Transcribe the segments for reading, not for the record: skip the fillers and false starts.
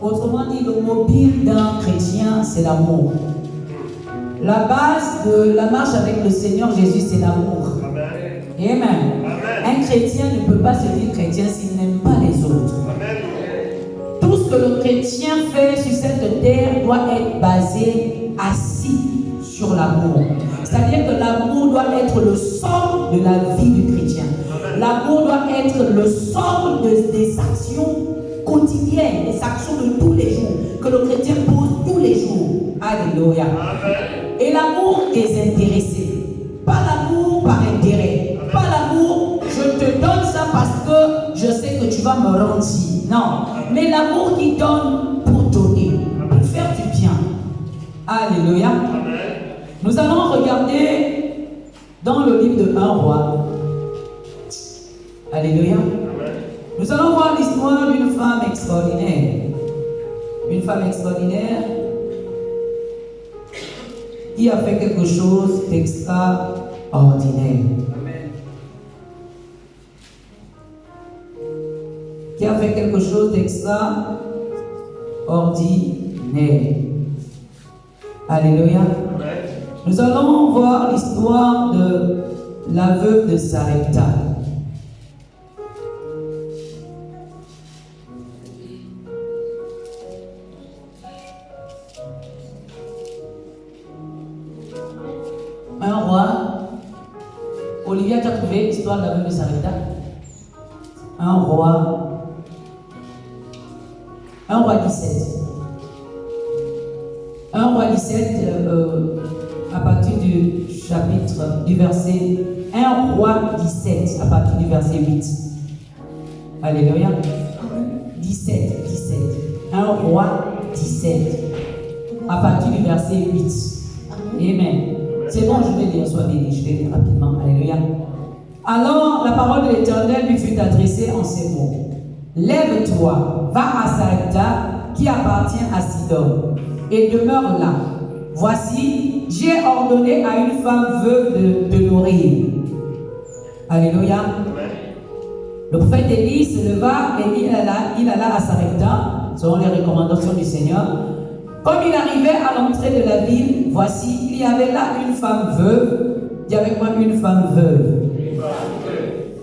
Autrement dit, le mobile d'un chrétien, c'est l'amour. La base de la marche avec le Seigneur Jésus, c'est l'amour. Amen. Un chrétien ne peut pas se dire chrétien s'il n'aime pas les autres. Tout ce que le chrétien fait sur cette terre doit être basé, assis sur l'amour. C'est-à-dire que l'amour doit être le socle de la vie du chrétien. L'amour doit être le socle des actions quotidiennes, des actions de tous les jours, que le chrétien pose tous les jours. Alléluia. Et l'amour désintéressé. Pas l'amour par intérêt. Pas l'amour, je te donne ça parce que je sais que tu vas me rendre ci. Non. Mais l'amour qui donne pour donner, pour faire du bien. Alléluia. Nous allons regarder dans le livre de 1 roi. Alléluia. Nous allons voir l'histoire d'une femme extraordinaire. Une femme extraordinaire qui a fait quelque chose d'extraordinaire. Qui a fait quelque chose d'extraordinaire. Alléluia. Nous allons voir l'histoire de la veuve de Sarepta. Un roi. Olivia, tu as trouvé l'histoire de la veuve de Sarepta? Un roi 17. 1 roi 17, à partir du chapitre, du verset 1 roi 17, à partir du verset 8. Alléluia. 17. 1 roi 17, à partir du verset 8. Amen. C'est bon, je vais lire, sois béni, je vais lire rapidement. Alléluia. Alors, la parole de l'Éternel lui fut adressée en ces mots. Lève-toi, va à Sarepta, qui appartient à Sidon, et demeure là. Voici, j'ai ordonné à une femme veuve de nourrir. Alléluia. Le prophète Élie se leva et il alla à Sarepta, selon les recommandations du Seigneur. Comme il arrivait à l'entrée de la ville, voici, il y avait là une femme veuve. Dis avec moi, une femme veuve.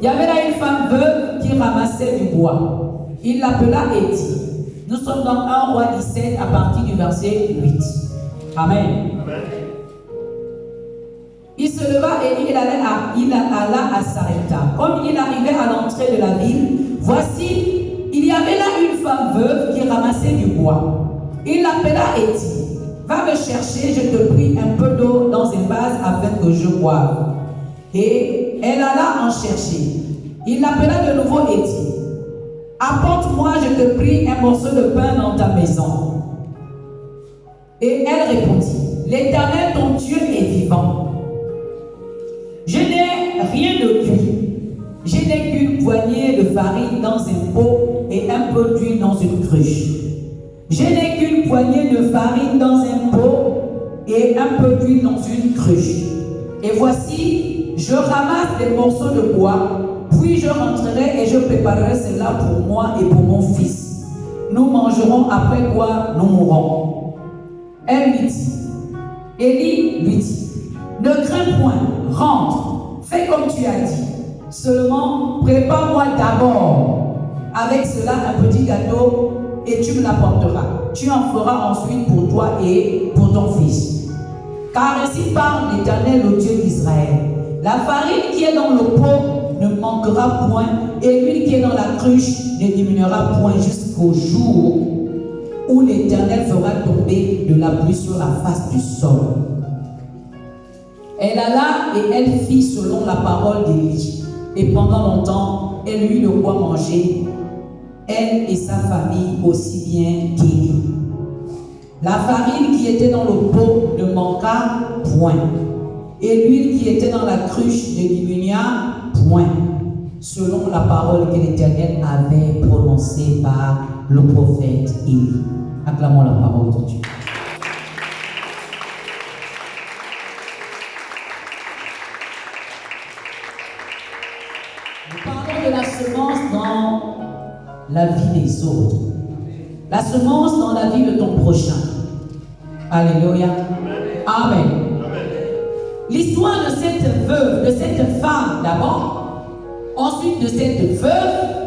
Il y avait là une femme veuve qui ramassait du bois. Il l'appela et dit. Nous sommes dans 1 roi 17 à partir du verset 8. Amen. Il se leva et il alla à Sarepta. Comme il arrivait à l'entrée de la ville, voici, il y avait là une femme veuve qui ramassait du bois. Il l'appela et dit, va me chercher, je te prie, un peu d'eau dans un vase afin que je boive. Et elle alla en chercher. Il l'appela de nouveau et dit, apporte-moi, je te prie, un morceau de pain dans ta maison. Et elle répondit, l'Éternel ton Dieu est vivant. Je n'ai rien de cuit. Je n'ai qu'une poignée de farine dans un pot et un peu d'huile dans une cruche. Je n'ai qu'une poignée de farine dans un pot et un peu d'huile dans une cruche. Et voici, je ramasse des morceaux de bois, puis je rentrerai et je préparerai cela pour moi et pour mon fils. Nous mangerons, après quoi nous mourrons. Elle lui dit, Élie lui dit, ne crains point, rentre, fais comme tu as dit. Seulement, prépare-moi d'abord avec cela un petit gâteau et tu me l'apporteras. Tu en feras ensuite pour toi et pour ton fils. Car ainsi parle l'Éternel, le Dieu d'Israël. La farine qui est dans le pot ne manquera point, et l'huile qui est dans la cruche ne diminuera point jusqu'au jour où l'Éternel fera tomber de la pluie sur la face du sol. Elle alla et elle fit selon la parole d'Élie. Et pendant longtemps, elle eut de quoi manger, elle et sa famille aussi bien qu'Élie. La farine qui était dans le pot ne manqua point, et l'huile qui était dans la cruche ne diminua point, selon la parole que l'Éternel avait prononcée par le prophète Élie. Acclamons la parole de Dieu. Nous parlons de la semence dans la vie des autres. la semence dans la vie de ton prochain. Alléluia. Amen. L'histoire de cette veuve, de cette femme d'abord, ensuite de cette veuve,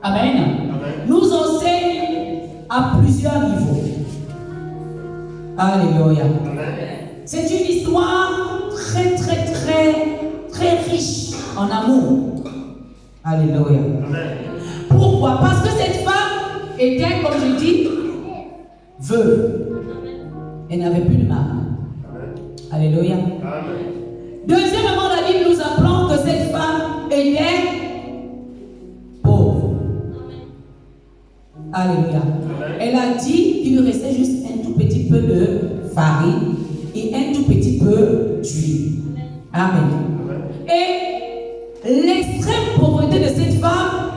Amen, nous enseigne à plusieurs niveaux. Alléluia. C'est une histoire très, très, très, très riche en amour. Alléluia. Pourquoi? Parce que cette femme était, comme je dis, veuve. Elle n'avait plus de mari. Alléluia. Deuxièmement, la Bible nous apprend que cette femme était pauvre. Alléluia. Elle a dit qu'il lui restait juste un tout petit peu de farine et un tout petit peu d'huile. Amen. Et l'extrême pauvreté de cette femme